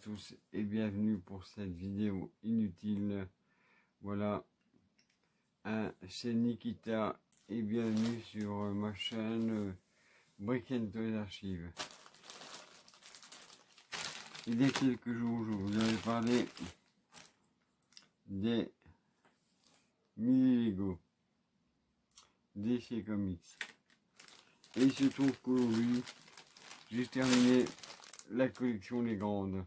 tous et bienvenue pour cette vidéo inutile. Voilà, c'est Nikita et bienvenue sur ma chaîne Brick & Toys Archives. Il y a quelques jours, je vous avais parlé des mini Lego DC Comics. Et il se trouve qu'aujourd'hui, j'ai terminé la collection des grandes.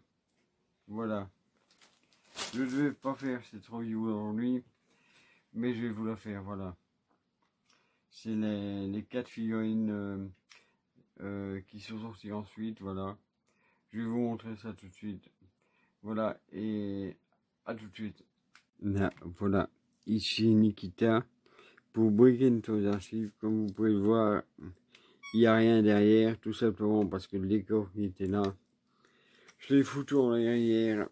Voilà. Je ne vais pas faire cette review aujourd'hui, mais je vais vous la faire, voilà. C'est les 4 figurines qui sont sorties ensuite, voilà. Je vais vous montrer ça tout de suite. Voilà, et à tout de suite. Là, voilà, ici Nikita pour Brick & Toys Archives. Comme vous pouvez le voir, il n'y a rien derrière, tout simplement parce que le décor qui était là, je l'ai foutu en arrière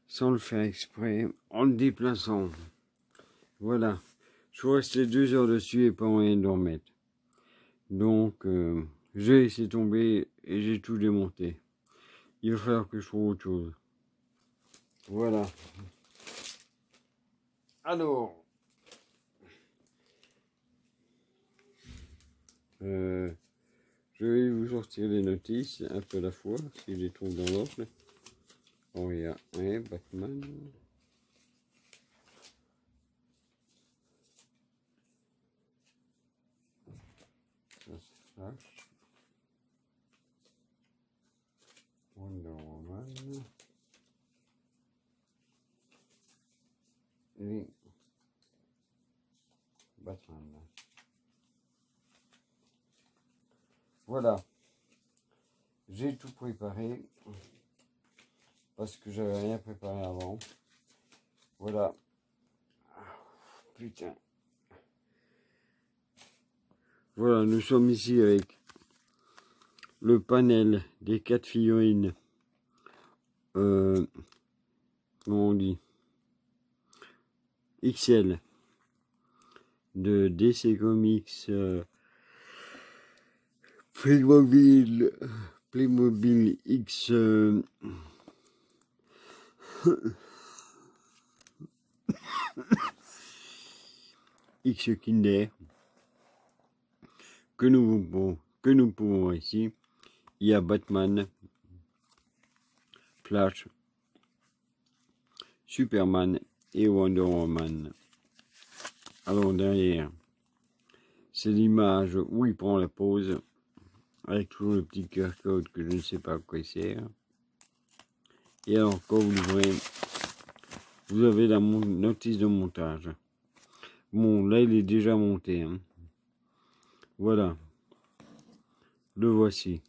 sans le faire exprès, en le déplaçant. Voilà, je suis resté 2 heures dessus et pas moyen de remettre. Donc, j'ai laissé tomber et j'ai tout démonté. Il va falloir que je trouve autre chose. Voilà. Alors, je vais vous sortir les notices un peu à la fois, si je les trouve dans l'ordre. Oh, il y a un Batman. Ça se flash. Wonder Woman. Et Batman. Voilà. J'ai tout préparé. Parce que j'avais rien préparé avant. Voilà. Putain. Voilà, nous sommes ici avec le panel des 4 figurines. Comment on dit, XL de DC Comics Playmobil X X Kinder que nous pouvons voir ici. Il y a Batman, Flash, Superman et Wonder Woman. Alors derrière, c'est l'image où il prend la pose, avec toujours le petit QR code que je ne sais pas à quoi il sert. Et alors quand vous l'ouvrez, vous avez la notice de montage. Bon, là il est déjà monté. Hein. Voilà. Le voici.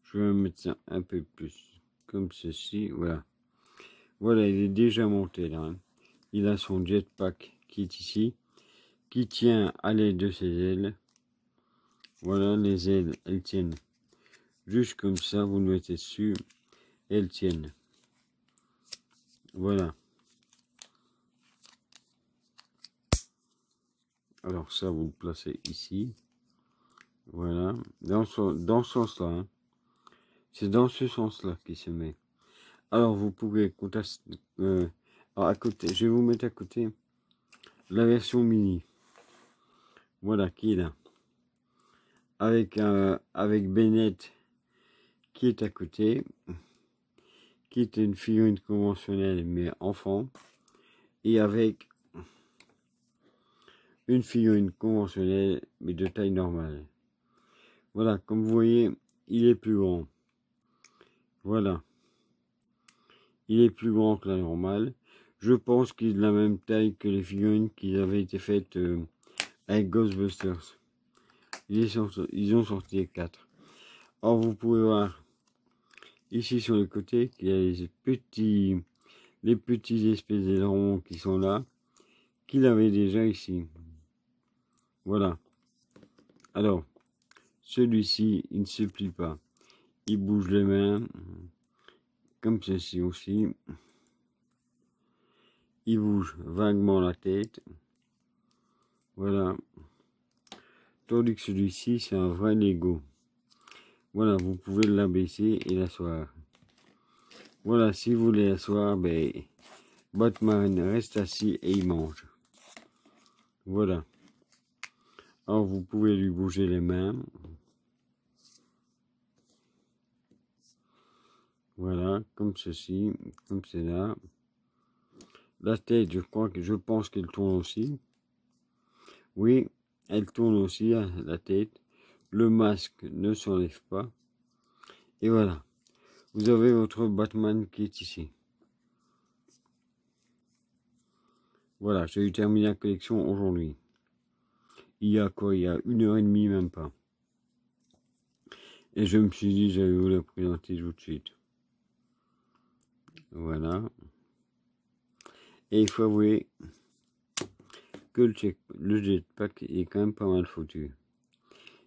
Je vais mettre ça un peu plus comme ceci. Voilà. Voilà, il est déjà monté là. Hein. Il a son jetpack qui est ici, qui tient à l'aide de ses ailes. Voilà, les ailes, elles tiennent juste comme ça. Vous le mettez dessus, elles tiennent. Voilà. Alors ça, vous le placez ici. Voilà, dans ce sens-là. Hein. C'est dans ce sens-là qu'il se met. Alors vous pouvez à côté, je vais vous mettre à côté la version mini. Voilà qui est là. Avec Bennett qui est à côté, qui est une figurine conventionnelle mais enfant, et avec une figurine conventionnelle mais de taille normale. Voilà, comme vous voyez, il est plus grand. Voilà. Il est plus grand que la normale. Je pense qu'il est de la même taille que les figurines qui avaient été faites avec Ghostbusters. Ils ont sorti les 4. Or, vous pouvez voir ici sur le côté qu'il y a les petits espèces d'ailerons qui sont là, qu'il avait déjà ici. Voilà. Alors, celui-ci, il ne se plie pas. Il bouge les mains, comme ceci aussi. Il bouge vaguement la tête. Voilà. Tandis que celui-ci, c'est un vrai Lego. Voilà, vous pouvez l'abaisser et l'asseoir. Voilà, si vous voulez l'asseoir, ben, Batman reste assis et il mange. Voilà. Alors, vous pouvez lui bouger les mains. Voilà, comme ceci, comme cela. La tête, je pense qu'elle tourne aussi. Oui, elle tourne aussi, hein, la tête. Le masque ne s'enlève pas. Et voilà. Vous avez votre Batman qui est ici. Voilà, j'ai eu terminé la collection aujourd'hui. Il y a quoi? Il y a 1h30, même pas. Et je me suis dit, j'allais vous la présenter tout de suite. Voilà. Et il faut avouer que le jetpack est quand même pas mal foutu.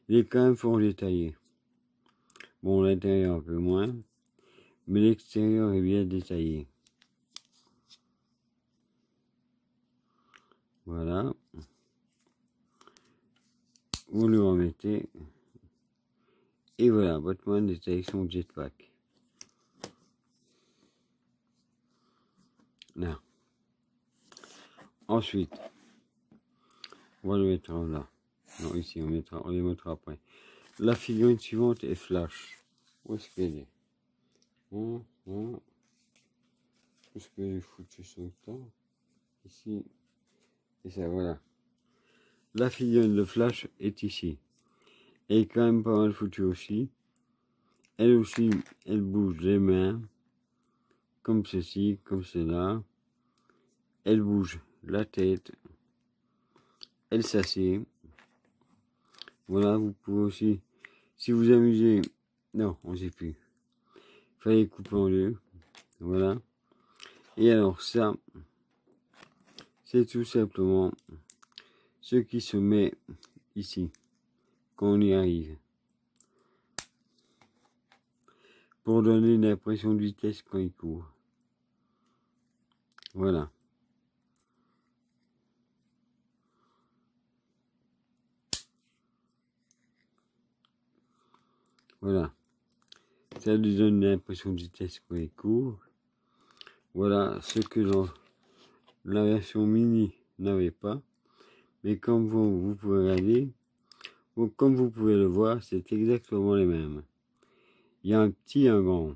Il est quand même fort détaillé. Bon, l'intérieur un peu moins, mais l'extérieur est bien détaillé. Voilà. Vous le remettez. Et voilà, Batman détaille son jetpack. Là. Ensuite, on va le mettre là. Non, ici, on les mettra après. La figurine suivante est Flash. Où est-ce qu'elle est? Où est-ce que j'ai foutu son temps? Ici. Et ça, voilà. La figurine de Flash est ici. Elle est quand même pas mal foutue aussi. Elle aussi, elle bouge les mains. Comme ceci, comme cela. Elle bouge la tête. Elle s'assied. Voilà, vous pouvez aussi, si vous amusez, non, on ne sait plus. Il fallait couper en deux. Voilà. Et alors ça, c'est tout simplement ce qui se met ici, quand on y arrive. Pour donner une impression de vitesse quand il court. Voilà. Voilà. Ça lui donne l'impression de vitesse quand il court. Voilà ce que la version mini n'avait pas. Mais comme vous pouvez regarder, comme vous pouvez le voir, c'est exactement les mêmes. Il y a un petit et un grand.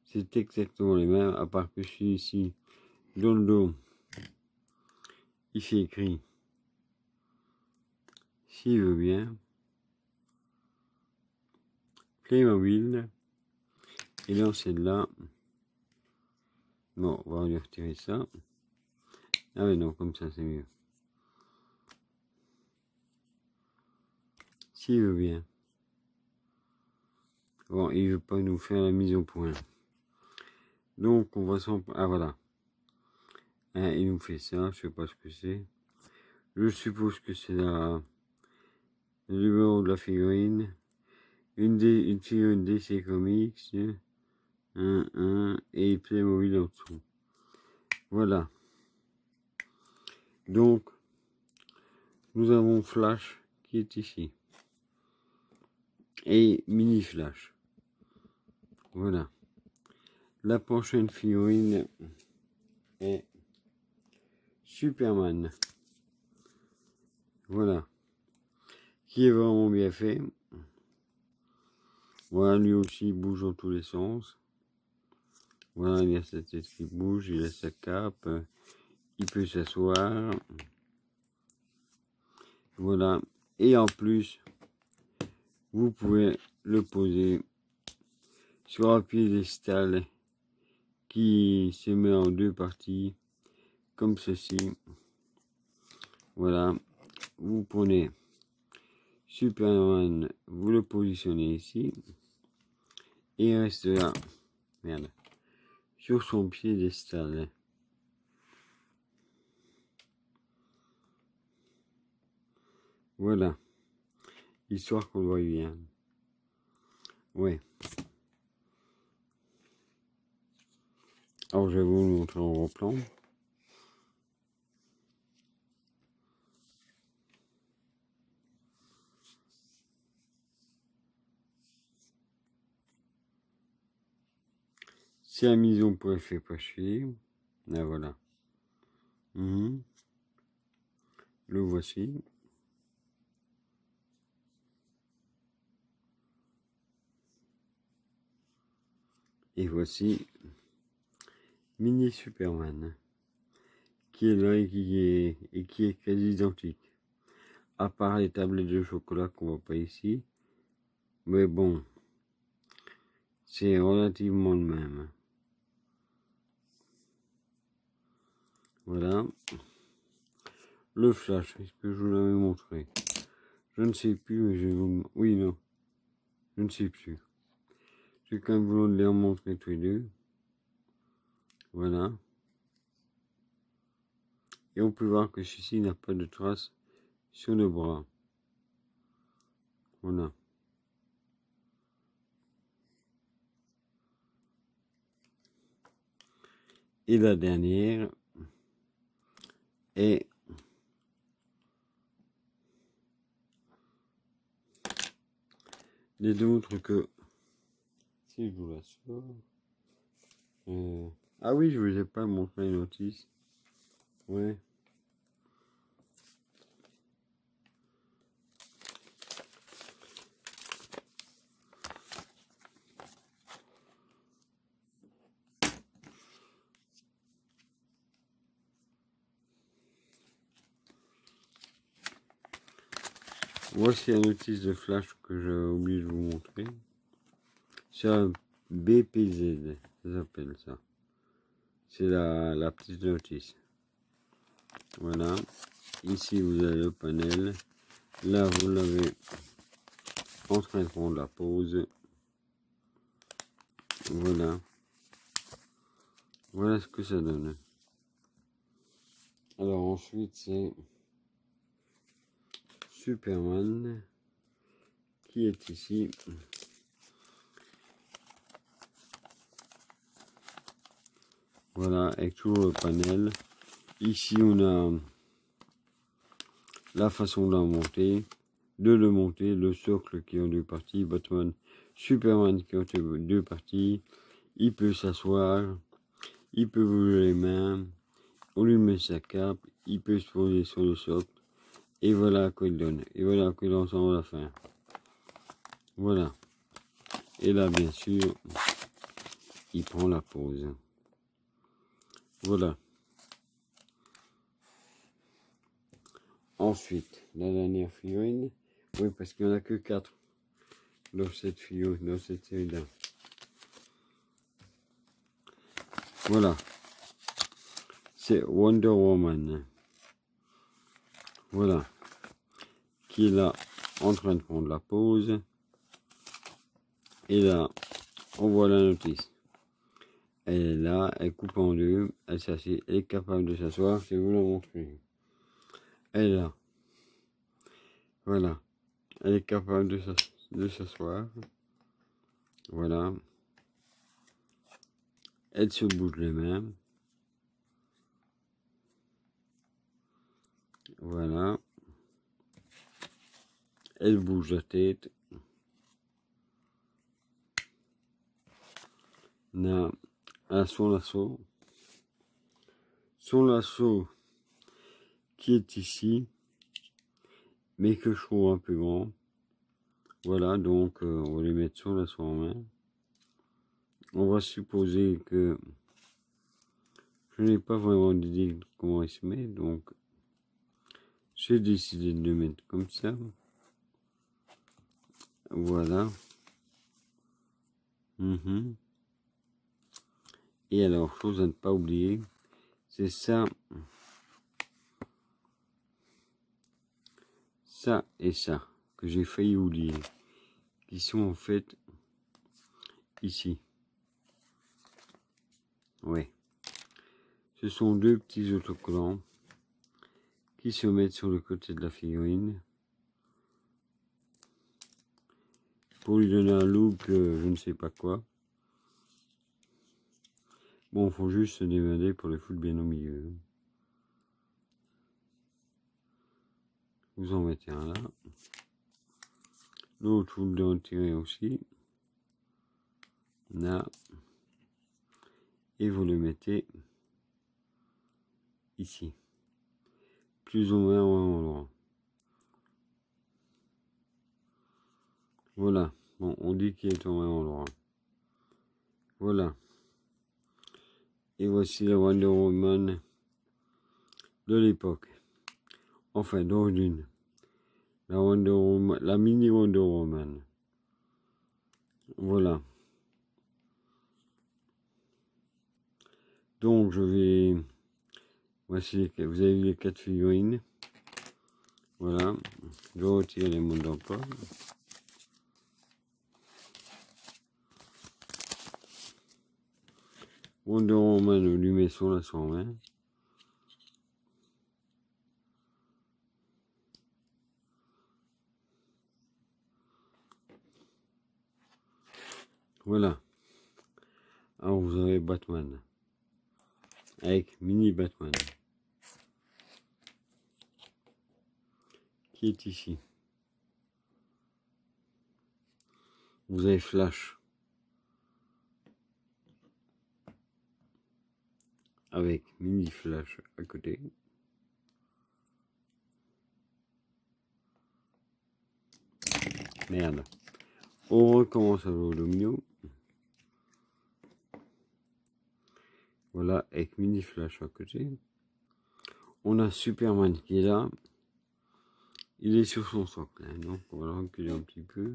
C'est exactement les mêmes, à part que je suis ici, dans le dos. Il fait écrit, s'il veut bien, Playmobil. Et dans celle-là, bon, on va lui retirer ça. Ah mais non, comme ça c'est mieux. S'il veut bien. Bon, il veut pas nous faire la mise au point. Donc on va s'en... Ah voilà. Hein, il nous fait ça, je sais pas ce que c'est. Je suppose que c'est le numéro de la figurine. Une figurine DC Comics. Et Playmobil en dessous. Voilà. Donc, nous avons Flash qui est ici. Et Mini Flash. Voilà. La prochaine figurine est Superman. Voilà. Qui est vraiment bien fait. Voilà, lui aussi il bouge dans tous les sens. Voilà, il a sa tête qui bouge, il a sa cape. Il peut s'asseoir. Voilà. Et en plus, vous pouvez le poser sur un piédestal qui se met en deux parties, comme ceci. Voilà. Vous prenez Superman, vous le positionnez ici. Et il reste là. Merde. Sur son piédestal. Voilà. Histoire qu'on le voit bien. Ouais. Alors je vais vous le montrer en gros plan. C'est la maison pour effet poché. Là voilà. Le voici. Et voici Mini Superman, qui est là et qui est quasi identique. À part les tablettes de chocolat qu'on voit pas ici. Mais bon, c'est relativement le même. Voilà. Le flash, est-ce que je vous l'avais montré? Je ne sais plus, mais je vais vous... Oui, non. Je ne sais plus. J'ai quand même voulu les montrer tous les deux. Voilà. Et on peut voir que celui-ci n'a pas de traces sur le bras. Voilà. Et la dernière est les deux autres que... Si je vous la sors... Ah oui, je vous ai pas montré les notices. Ouais. Voici la notice de flash que j'ai oublié de vous montrer. C'est un BPZ, ça s'appelle ça. C'est la petite notice. Voilà. Ici, vous avez le panel. Là, vous l'avez en train de prendre la pause. Voilà. Voilà ce que ça donne. Alors ensuite, c'est Superman qui est ici. Voilà, avec toujours le panel. Ici, on a la façon de le monter, le socle qui est en deux parties, Batman, Superman qui est en deux parties. Il peut s'asseoir, il peut bouger les mains, on lui met sa cape, il peut se poser sur le socle. Et voilà à quoi il donne. Et voilà à quoi il ressemble à la fin. Voilà. Et là, bien sûr, il prend la pause. Voilà. Ensuite, la dernière figurine. Oui, parce qu'il n'y en a que 4 dans cette figurine, dans cette série-là. Voilà. C'est Wonder Woman. Voilà. Qui est là, en train de prendre la pause. Et là, on voit la notice. Elle est là, elle coupe en deux, elle s'assied, elle est capable de s'asseoir, je vais vous la montrer. Elle est là. Voilà. Elle est capable de s'asseoir. Voilà. Elle se bouge les mains. Voilà. Elle bouge la tête. On a son lasso. Son lasso qui est ici, mais que je trouve un peu grand. Voilà, donc on va lui mettre son lasso en main. On va supposer que je n'ai pas vraiment d'idée de comment il se met, donc j'ai décidé de le mettre comme ça. Voilà. Et alors, chose à ne pas oublier, c'est ça et ça, que j'ai failli oublier, qui sont en fait ici. Ouais. Ce sont deux petits autocollants qui se mettent sur le côté de la figurine pour lui donner un look, je ne sais pas quoi. Bon, faut juste se démerder pour le foutre bien au milieu. Vous en mettez un là. L'autre, vous le retirez aussi. Là. et vous le mettez ici, plus ou moins au même endroit. Voilà, bon, on dit qu'il est au même endroit. Voilà. Et voici la Wonder Woman de l'époque. Enfin, d'origine. La Wonder Woman, la mini Wonder Woman. Voilà. Donc, je vais... Voici, vous avez vu les 4 figurines. Voilà. Je retire les modes d'emploi. Wonder Woman lui met son lasso en main. Voilà. Alors vous avez Batman. Avec mini Batman. Qui est ici. Vous avez Flash. Avec mini Flash à côté. Merde. On recommence à jouer au domino. Voilà, avec mini Flash à côté. On a Superman qui est là. Il est sur son socle. Hein, donc on va le reculer un petit peu.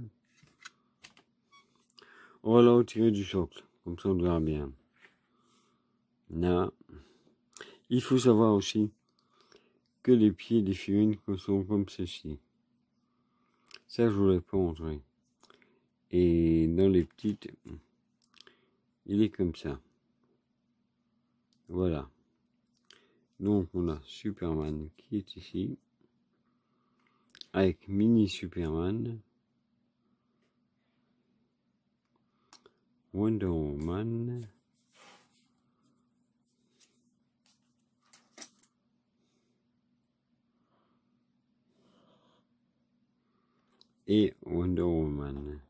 On va le retirer du socle. Comme ça on verra bien. Là. Il faut savoir aussi que les pieds des figurines sont comme ceci. Ça, je vous l'ai pas montré. Et dans les petites, il est comme ça. Voilà. Donc, on a Superman qui est ici. Avec mini Superman. Wonder Woman. Et Wonder Woman.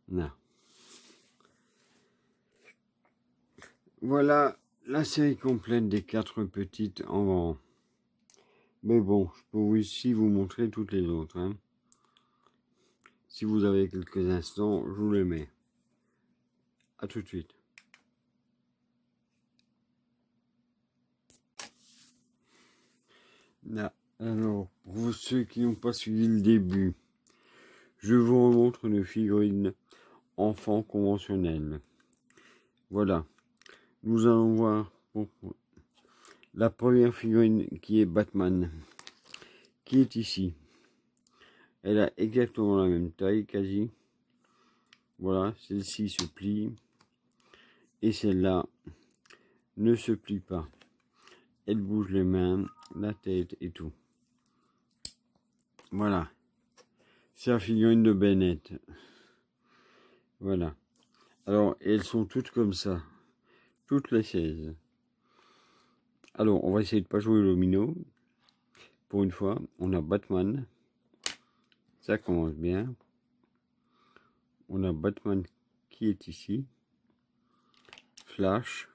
Là. Voilà la série complète des 4 petites en grand. Mais bon, je peux aussi vous montrer toutes les autres. Hein. Si vous avez quelques instants, je vous les mets. A tout de suite. Là. Alors, pour ceux qui n'ont pas suivi le début, je vous remontre une figurine enfant conventionnelle. Voilà. Nous allons voir la première figurine qui est Batman, qui est ici. Elle a exactement la même taille, quasi. Voilà, celle-ci se plie. Et celle-là ne se plie pas. Elle bouge les mains, la tête et tout. Voilà. C'est la figurine de Bennett. Voilà. Alors, elles sont toutes comme ça. Toutes les 16. Alors, on va essayer de pas jouer le domino. Pour une fois, on a Batman. Ça commence bien. On a Batman qui est ici. Flash.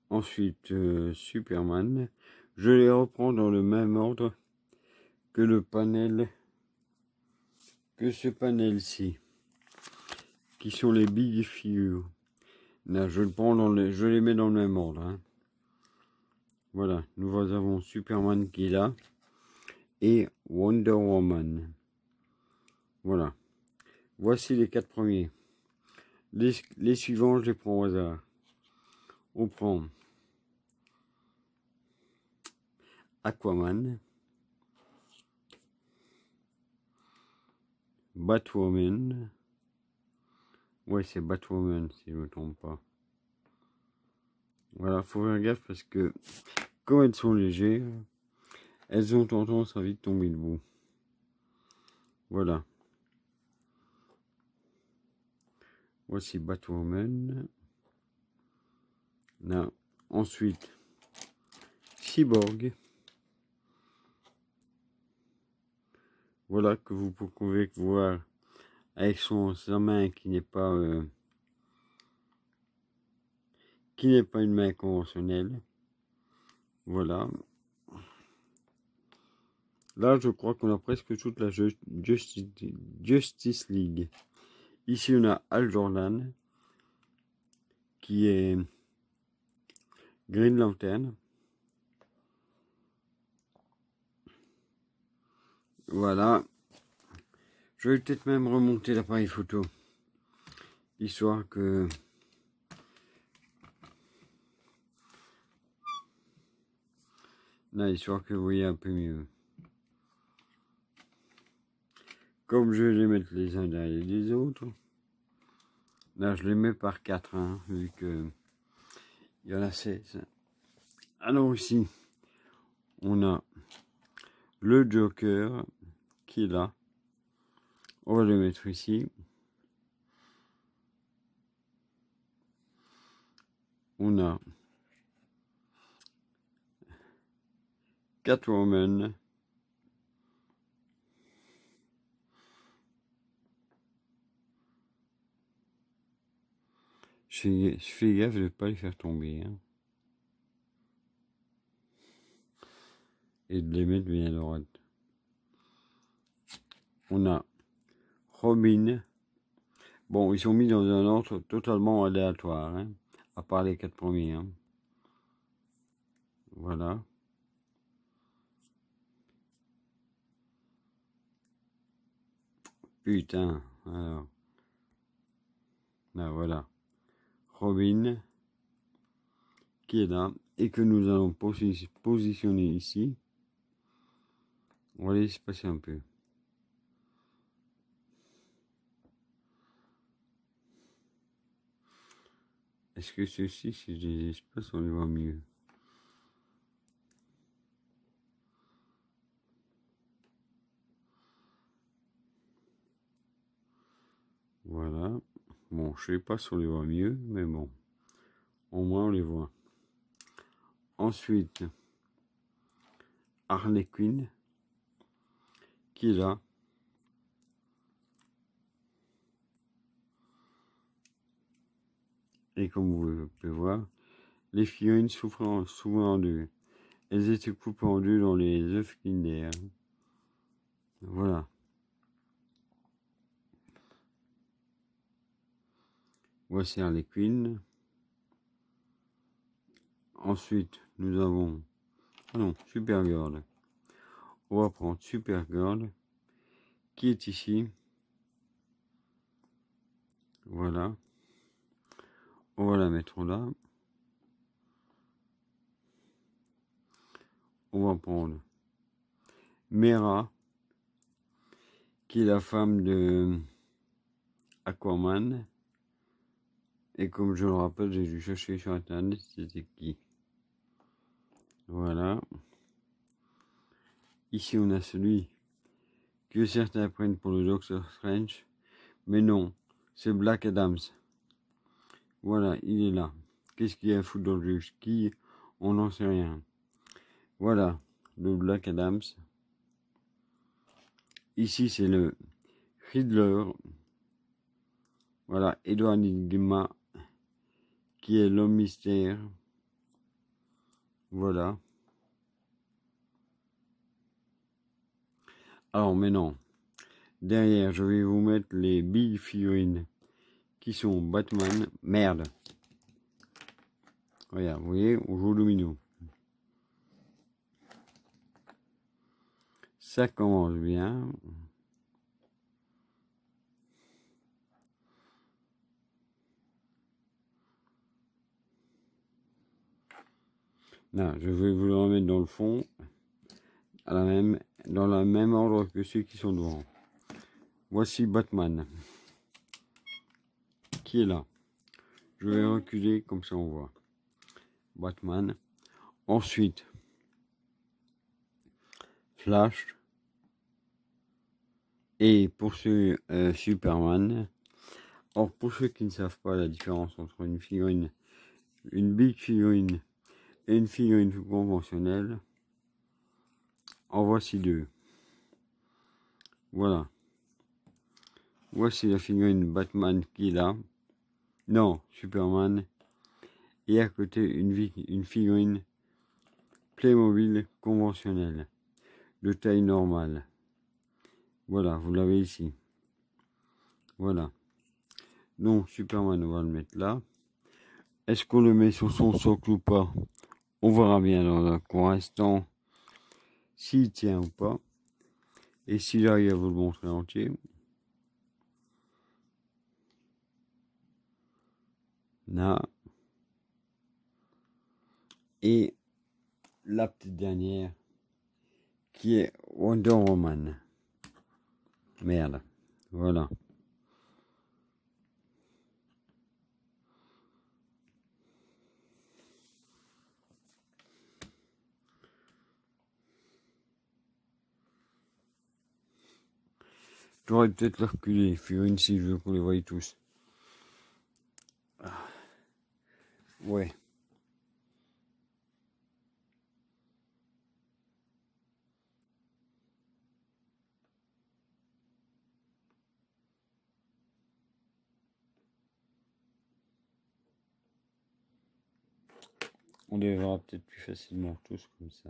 Ensuite, Superman. Je les reprends dans le même ordre que le panel, que ce panel-ci, qui sont les big figures. Là, je les mets dans le même ordre. Hein. Voilà, nous avons Superman qui est là et Wonder Woman. Voilà. Voici les 4 premiers. Les suivants, je les prends au hasard. On prend Aquaman, Batwoman. Ouais, c'est Batwoman si je ne me trompe pas. Voilà, faut faire gaffe parce que comme elles sont légères, elles ont tendance à vite tomber debout. Voilà. Voici Batwoman. Là. Ensuite, Cyborg. Voilà, que vous pouvez voir avec sa main qui n'est pas une main conventionnelle. Voilà. Là, je crois qu'on a presque toute la Justice League. Ici, on a Hal Jordan, qui est Green Lantern. Voilà. Je vais peut-être même remonter l'appareil photo, histoire que... Là, histoire que vous voyez un peu mieux. Comme je vais les mettre les uns derrière les autres. Là, je les mets par 4, hein, vu que il y en a 16. Alors ici, on a le Joker qui est là. On va le mettre ici. On a Catwoman. Je fais gaffe de ne pas les faire tomber. Hein. Et de les mettre bien à droite. On a Robin. Bon, ils sont mis dans un ordre totalement aléatoire. Hein, à part les 4 premiers. Hein. Voilà. Putain. Alors. Là, voilà. Robin. Qui est là. Et que nous allons positionner ici. On va laisser passer un peu. Est-ce que ceci, si je les espace, on les voit mieux? Voilà. Bon, je sais pas si on les voit mieux, mais bon. Au moins, on les voit. Ensuite, Harley Quinn, qui est là. Et comme vous pouvez voir, les figurines souffrant souvent en deux. Elles étaient coupées en deux dans les œufs Kinder. Voilà. Voici Harley Quinn. Ensuite, nous avons... Ah non, Supergirl. On va prendre Supergirl, qui est ici. Voilà. On va la mettre là. On va prendre Mera, qui est la femme de Aquaman. Et comme je le rappelle, j'ai dû chercher sur internet c'était qui. Voilà. Ici on a celui que certains prennent pour le Doctor Strange. Mais non, c'est Black Adams. Voilà, il est là. Qu'est-ce qu'il y a à foutre dans le jeu? Qui? On n'en sait rien. Voilà, le Black Adams. Ici c'est le Riddler. Voilà, Edward Nygma, qui est l'homme mystère. Voilà. Alors maintenant, derrière, je vais vous mettre les big figurines qui sont Batman. Merde. Regarde, vous voyez, on joue au domino. Ça commence bien. Là, je vais vous le remettre dans le fond, dans le même ordre que ceux qui sont devant. Voici Batman, qui est là. Je vais reculer, comme ça on voit. Batman. Ensuite, Flash. Et pour ceux, Superman. Or, pour ceux qui ne savent pas la différence entre une figurine, une big figurine et une figurine conventionnelle, en voici deux. Voilà. Voici la figurine Batman qui est là. Non, Superman. Et à côté, une figurine Playmobil conventionnelle, de taille normale. Voilà, vous l'avez ici. Voilà. Donc, Superman, on va le mettre là. Est-ce qu'on le met sur son socle ou pas? On verra bien dans un court instant s'il tient ou pas. Et si j'arrive à vous le montrer entier. Là. Et la petite dernière qui est Wonder Woman. Merde. Voilà. J'aurais peut-être le reculer, figurine si je veux qu'on les voie tous. Ouais. On les verra peut-être plus facilement tous comme ça.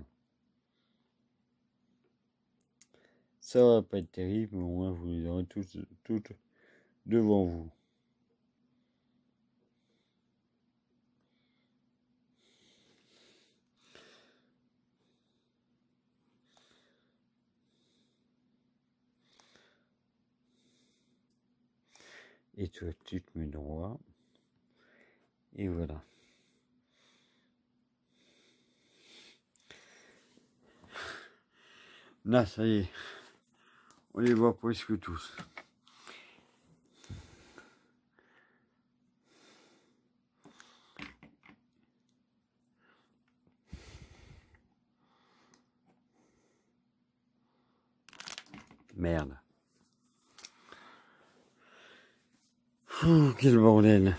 Ça va pas être terrible, mais au moins vous les aurez tous toutes devant vous. Et toi, tu te mets droit. Et voilà. Là, ça y est. On les voit presque tous. Merde. Quel bordel.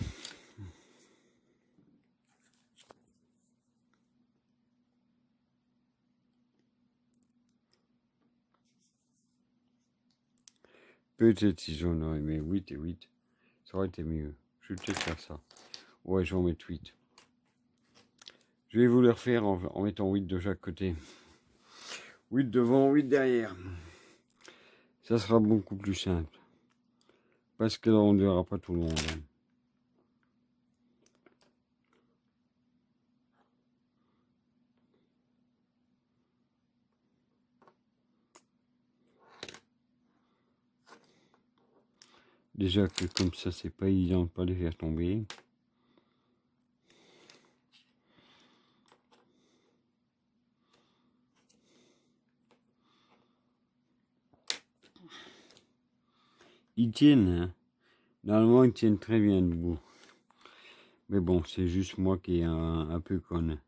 Peut-être si j'en aurais mis 8 et 8, ça aurait été mieux. Je vais peut-être faire ça. Ouais, je vais en mettre 8. Je vais vous le refaire en mettant 8 de chaque côté. 8 devant, 8 derrière. Ça sera beaucoup plus simple. Parce que là, on ne verra pas tout le monde. Déjà que comme ça, c'est pas évident de pas les faire tomber. Ils tiennent, hein. Normalement, ils tiennent très bien debout. Mais bon, c'est juste moi qui est un peu conne.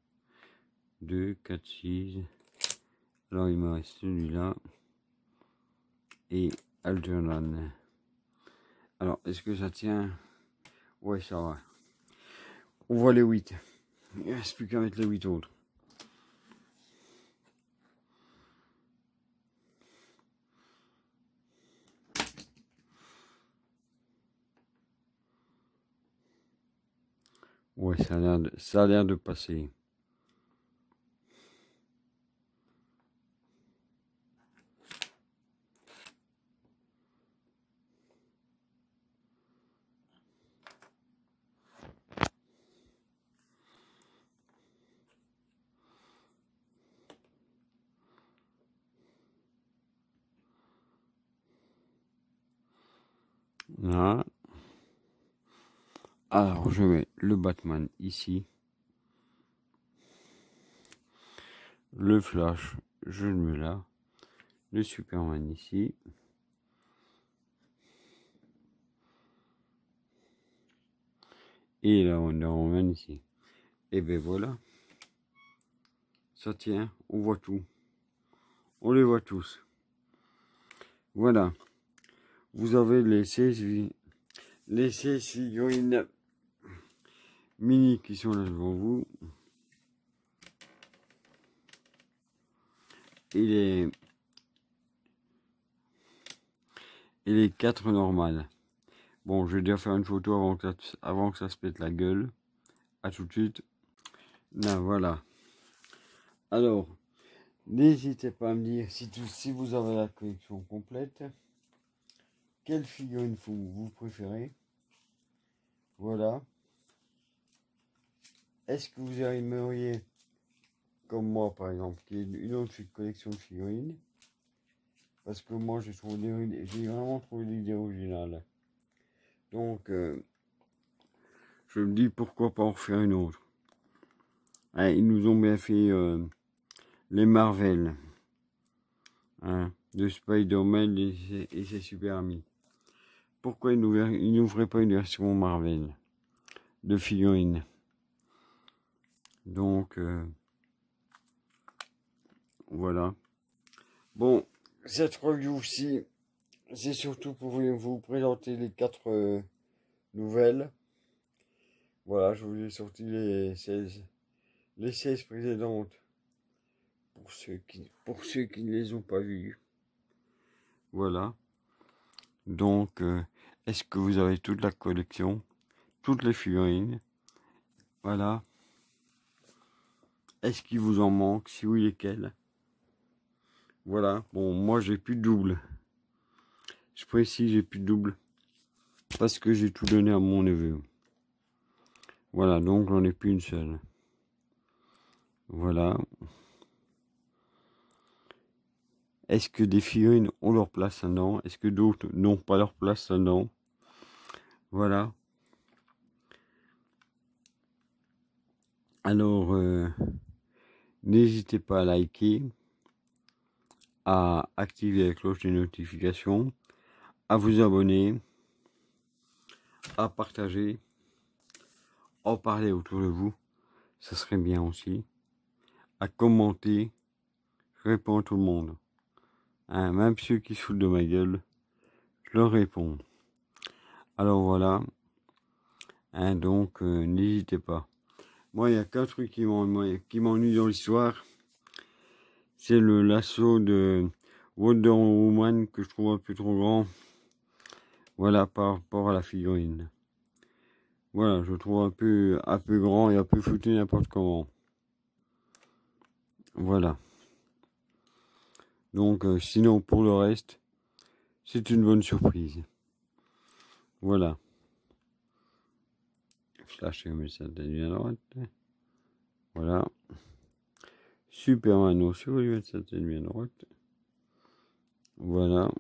2, 4, 6. Alors, il me reste celui-là. Et Algernon. Alors, est-ce que ça tient? Ouais, ça va. On voit les 8. Il ne reste plus qu'à mettre les 8 autres. Ouais, ça a l'air de passer. Là. Alors, je mets le Batman ici. Le Flash, je le mets là. Le Superman ici. Et la Wonder Woman ici. Et ben voilà. Ça tient, on voit tout. On les voit tous. Voilà. Vous avez les 16 figurines mini qui sont là devant vous. Et et les 4 normales. Bon, je vais déjà faire une photo avant que ça se pète la gueule. À tout de suite. Là, voilà. Alors, n'hésitez pas à me dire si vous avez la collection complète, quelle figurine vous préférez. Voilà. Est-ce que vous aimeriez, comme moi par exemple, qu'il y ait une autre collection de figurines? Parce que moi j'ai vraiment trouvé l'idée originale. Donc, je me dis pourquoi pas en refaire une autre. Hein, ils nous ont bien fait les Marvel, hein, de Spider-Man et ses super amis. Pourquoi ils nous feraient pas une version Marvel de figurines? Donc, voilà. Bon, cette review-ci, c'est surtout pour vous présenter les 4 nouvelles. Voilà, je vous ai sorti les 16 précédentes pour ceux qui ne les ont pas vues. Voilà. Donc, est-ce que vous avez toute la collection, toutes les figurines? Voilà. Est-ce qu'il vous en manque? Si oui, lesquelles? Voilà. Bon, moi, j'ai plus de double. Je précise, j'ai plus de double. Parce que j'ai tout donné à mon neveu. Voilà, donc j'en ai plus une seule. Voilà. Est-ce que des figurines ont leur place dedans? Est-ce que d'autres n'ont pas leur place dedans? Voilà. Alors, n'hésitez pas à liker, à activer la cloche des notifications, à vous abonner, à partager, en parler autour de vous, ça serait bien aussi, à commenter, je réponds à tout le monde, hein, même ceux qui se foutent de ma gueule, je leur réponds. Alors voilà, hein, donc n'hésitez pas. Moi, il n'y a qu'un truc qui m'ennuie dans l'histoire, c'est le lasso de Wonder Woman que je trouve un peu trop grand. Voilà, par rapport à la figurine. Voilà, je trouve un peu grand et un peu foutu n'importe comment. Voilà. Donc, sinon, pour le reste, c'est une bonne surprise. Voilà. Flash, mais ça devient à droite. Voilà. Superman aussi, oui, ça devient à droite. Voilà.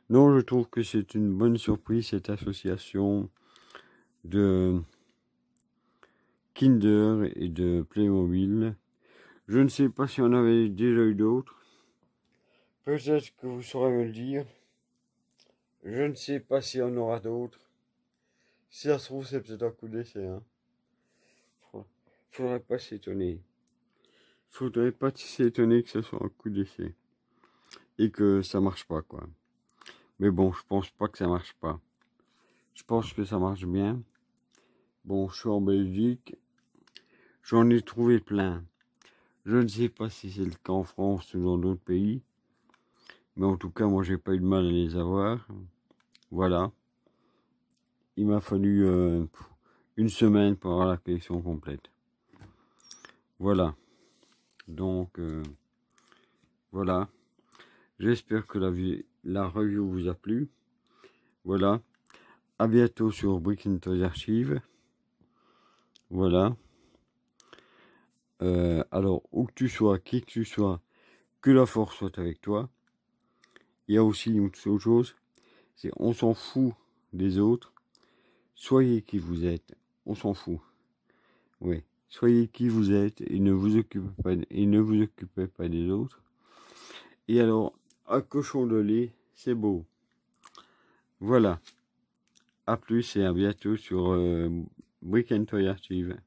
Non, je trouve que c'est une bonne surprise, cette association de Kinder et de Playmobil. Je ne sais pas si on avait déjà eu d'autres. Peut-être que vous saurez me le dire. Je ne sais pas si on aura d'autres. Si ça se trouve, c'est peut-être un coup d'essai. Hein. Faudrait pas s'étonner. Faudrait pas s'étonner que ce soit un coup d'essai. Et que ça marche pas, quoi. Mais bon, je pense pas que ça marche pas. Je pense que ça marche bien. Bon, je suis en Belgique. J'en ai trouvé plein. Je ne sais pas si c'est le cas en France ou dans d'autres pays. Mais en tout cas, moi, j'ai pas eu de mal à les avoir. Voilà. Il m'a fallu une semaine pour avoir la collection complète. Voilà. Donc, voilà. J'espère que la review vous a plu. Voilà. À bientôt sur Brick & Toys Archive. Voilà. Alors, où que tu sois, qui que tu sois, que la force soit avec toi. Il y a aussi une autre chose, c'est on s'en fout des autres. Soyez qui vous êtes, on s'en fout. Oui, soyez qui vous êtes et ne vous occupez pas des autres. Et alors, un cochon de lait, c'est beau. Voilà. À plus et à bientôt sur Brick & Toys Archive.